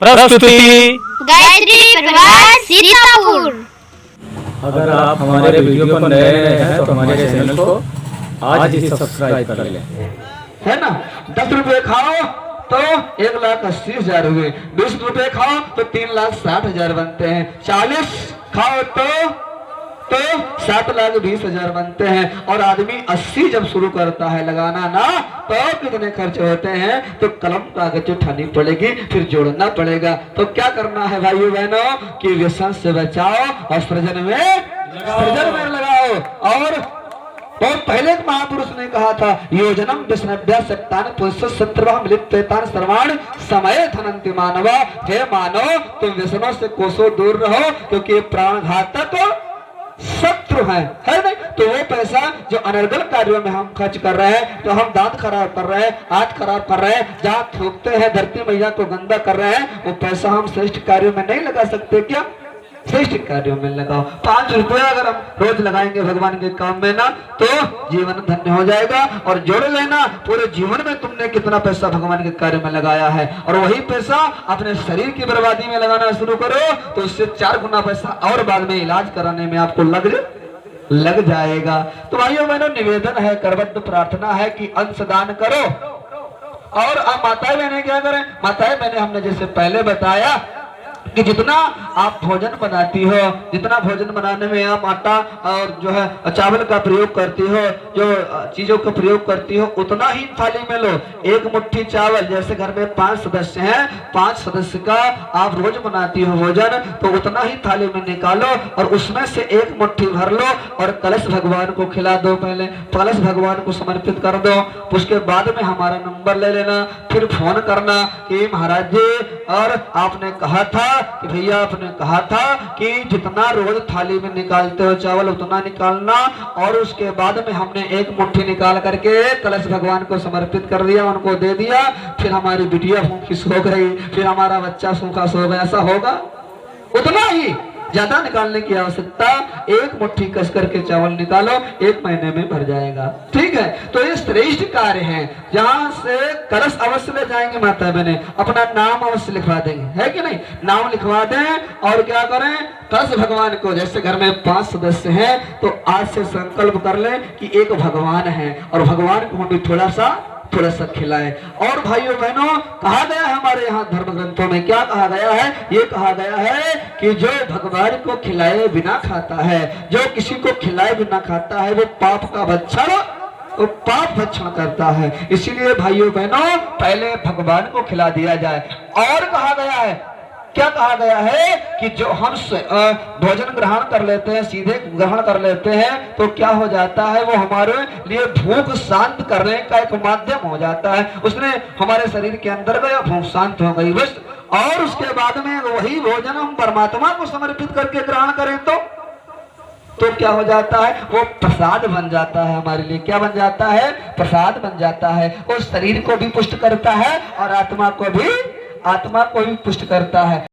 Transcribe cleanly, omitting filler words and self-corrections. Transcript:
प्रस्तुति गायत्री परिवार सीतापुर। अगर आप हमारे वीडियो पर नए हैं तो हमारे चैनल को आज ही सब्सक्राइब कर लें। है ना। 10 रुपए खाओ तो 1,80,000 हुए, 20 रुपए खाओ तो 3,60,000 बनते हैं, 40 खाओ तो 7,20,000 बनते हैं। और आदमी 80 जब शुरू करता है लगाना ना तो कितने खर्च होते हैं, तो कलम कागज उठानी पड़ेगी, फिर जोड़ना पड़ेगा। तो क्या करना है भाइयों बहनों कि व्यसन से बचाओ और सृजन में लगाओ। और पहले एक महापुरुष ने कहा था, योजनम विष्णव्यासक्तान पुरुष सत्रह मिलित्तान सर्वाण समय धनंति मानवा। हे मानो तुम व्यसनों से कोसों दूर रहो, क्योंकि प्राण घातक शत्रु है नहीं। तो वो पैसा जो अनर्गल कार्यों में हम खर्च कर रहे हैं, तो हम दांत खराब कर रहे हैं, आंत खराब कर रहे हैं, जहाँ थूकते हैं धरती मैया को गंदा कर रहे हैं, वो पैसा हम श्रेष्ठ कार्यों में नहीं लगा सकते क्या? श्रेष्ठ कार्यों में लगाओ। 5 रुपया अगर हम रोज लगाएंगे भगवान के काम में ना, तो जीवन धन्य हो जाएगा। और जोड़ लेना पूरे जीवन में तुमने कितना पैसा भगवान के कार्य में लगाया है, और वही पैसा अपने शरीर की बर्बादी में लगाना शुरू करो, तो उससे 4 गुना पैसा और बाद में इलाज कराने में आपको लग जाएगा। तो भाइयों बहनों, निवेदन है, करबद्ध प्रार्थना है कि अंशदान करो। और अब माताएं बहनें क्या करें? माताएं बहनें हमने जैसे पहले बताया कि जितना आप भोजन बनाती हो, जितना भोजन बनाने में आप आटा और जो है चावल का प्रयोग करती हो, जो चीजों का प्रयोग करती हो, उतना ही थाली में लो। 1 मुट्ठी चावल, जैसे घर में 5 सदस्य हैं, 5 सदस्य का आप रोज बनाती हो भोजन, तो उतना ही थाली में निकालो और उसमें से 1 मुट्ठी भर लो और कलश भगवान को खिला दो। पहले कलश भगवान को समर्पित कर दो, उसके बाद में हमारा नंबर ले लेना, फिर फोन करना कि महाराज जी, और आपने कहा था कि भैया आपने कहा था कि जितना रोज थाली में निकालते हो चावल उतना निकालना। और उसके बाद में हमने 1 मुट्ठी निकाल करके कलश भगवान को समर्पित कर दिया, उनको दे दिया। फिर हमारी बिटिया भूखी सो गई, फिर हमारा बच्चा सूखा सो गया, ऐसा होगा? उतना ही, ज्यादा निकालने की आवश्यकता। 1 मुट्ठी कस करके चावल निकालो, 1 महीने में भर जाएगा। ठीक है, तो ये श्रेष्ठ कार्य है। जहां से कलश अवश्य ले जाएंगे माता बहने, अपना नाम अवश्य लिखवा देंगे, है कि नहीं? नाम लिखवा दें और क्या करें, कलश भगवान को, जैसे घर में 5 सदस्य हैं, तो आज से संकल्प कर लें कि एक भगवान है और भगवान को हम भी थोड़ा सा खिलाएं। और भाइयों बहनों, कहा गया है हमारे यहाँ धर्म ग्रंथों में, क्या कहा गया है? ये कहा गया है कि जो भगवान को खिलाए बिना खाता है, जो किसी को खिलाए बिना खाता है, वो पाप का भक्षण करता है। इसीलिए भाइयों बहनों, पहले भगवान को खिला दिया जाए। और कहा गया है, क्या कहा गया है कि जो हम भोजन ग्रहण कर लेते हैं, सीधे ग्रहण कर लेते हैं, तो क्या हो जाता है, वो हमारे लिए भूख शांत करने का एक माध्यम हो जाता है। उसने हमारे शरीर के अंदर गया, भूख शांत हो गई बस। और उसके बाद में वही भोजन हम परमात्मा को समर्पित करके ग्रहण करें तो क्या हो जाता है, वो प्रसाद बन जाता है हमारे लिए। क्या बन जाता है? प्रसाद बन जाता है। वो शरीर को भी पुष्ट करता है और आत्मा को भी पुष्ट करता है।